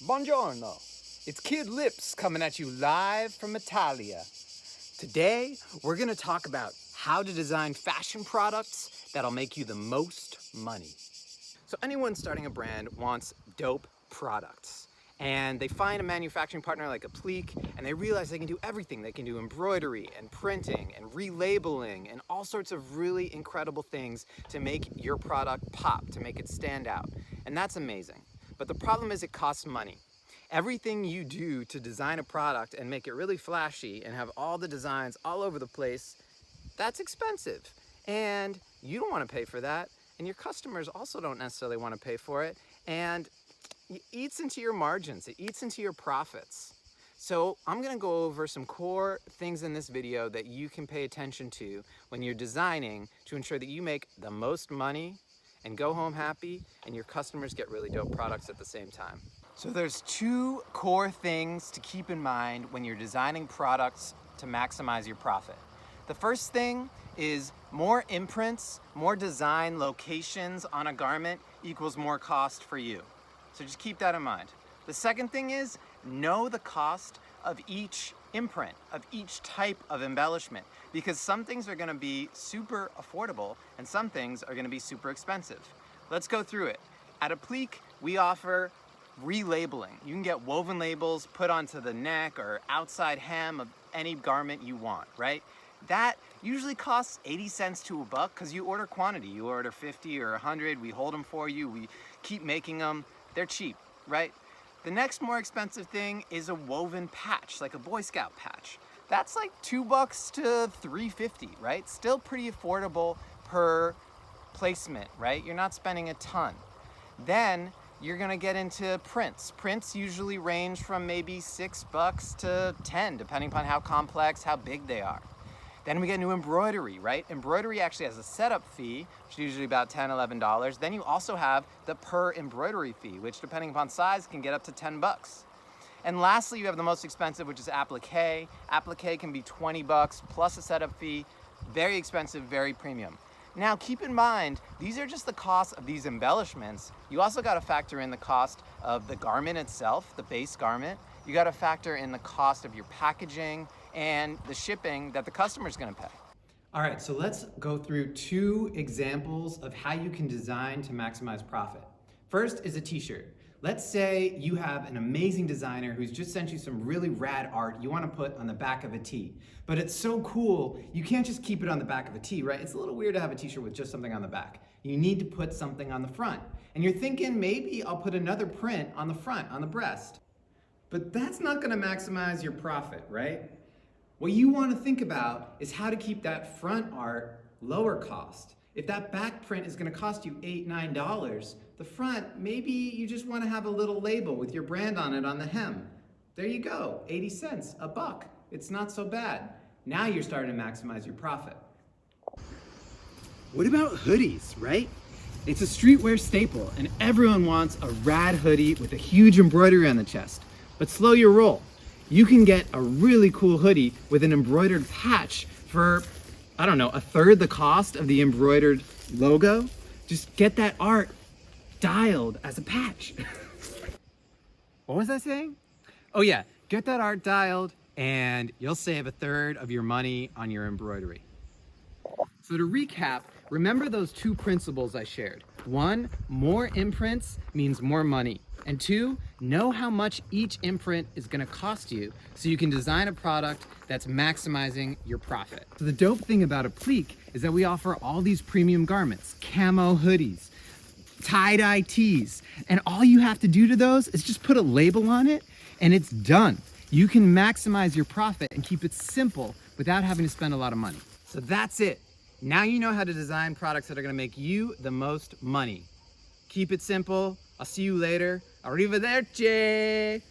Buongiorno. It's Kid Lips coming at you live from Italia. Today, we're gonna talk about how to design fashion products that'll make you the most money. So anyone starting a brand wants dope products. And they find a manufacturing partner like Apliiq, and they realize they can do everything. They can do embroidery and printing and relabeling and all sorts of really incredible things to make your product pop, to make it stand out. And that's amazing. But the problem is it costs money. Everything you do to design a product and make it really flashy and have all the designs all over the place, that's expensive. And you don't want to pay for that. And your customers also don't necessarily want to pay for it. And it eats into your margins, it eats into your profits. So I'm gonna go over some core things in this video that you can pay attention to when you're designing to ensure that you make the most money and go home happy and your customers get really dope products at the same time. So there's two core things to keep in mind when you're designing products to maximize your profit. The first thing is more imprints, more design locations on a garment equals more cost for you. So just keep that in mind. The second thing is know the cost of each imprint, of each type of embellishment, because some things are gonna be super affordable and some things are gonna be super expensive. Let's go through it. At Apliiq, we offer relabeling. You can get woven labels put onto the neck or outside hem of any garment you want, right? That usually costs 80 cents to $1 because you order quantity. You order 50 or 100, we hold them for you, we keep making them. They're cheap, right? The next more expensive thing is a woven patch, like a Boy Scout patch. That's like $2 to $3.50, right? Still pretty affordable per placement, right? You're not spending a ton. Then you're gonna get into prints. Prints usually range from maybe $6 to 10, depending upon how complex, how big they are. Then we get into embroidery, right? Embroidery actually has a setup fee, which is usually about $10, $11. Then you also have the per embroidery fee, which depending upon size can get up to $10. And lastly, you have the most expensive, which is applique. Applique can be $20 plus a setup fee. Very expensive, very premium. Now keep in mind, these are just the cost of these embellishments. You also gotta factor in the cost of the garment itself, the base garment. You gotta factor in the cost of your packaging and the shipping that the customer's gonna pay. All right, so let's go through two examples of how you can design to maximize profit. First is a t-shirt. Let's say you have an amazing designer who's just sent you some really rad art you want to put on the back of a tee. But it's so cool, you can't just keep it on the back of a tee, right? It's a little weird to have a t-shirt with just something on the back. You need to put something on the front. And you're thinking, maybe I'll put another print on the front, on the breast. But that's not gonna maximize your profit, right? What you want to think about is how to keep that front art lower cost. If that back print is going to cost you $8, $9, the front, maybe you just want to have a little label with your brand on it on the hem. There you go, 80 cents, $1. It's not so bad. Now you're starting to maximize your profit. What about hoodies, right? It's a streetwear staple and everyone wants a rad hoodie with a huge embroidery on the chest. But slow your roll. You can get a really cool hoodie with an embroidered patch for, I don't know, 1/3 the cost of the embroidered logo. Just get that art dialed as a patch. What was I saying? Oh yeah, get that art dialed and you'll save 1/3 of your money on your embroidery. So to recap, remember those two principles I shared. 1, more imprints means more money. And 2, know how much each imprint is gonna cost you so you can design a product that's maximizing your profit. So the dope thing about Apliiq is that we offer all these premium garments, camo hoodies, tie-dye tees, and all you have to do to those is just put a label on it and it's done. You can maximize your profit and keep it simple without having to spend a lot of money. So that's it. Now you know how to design products that are gonna make you the most money. Keep it simple. I'll see you later. Arrivederci.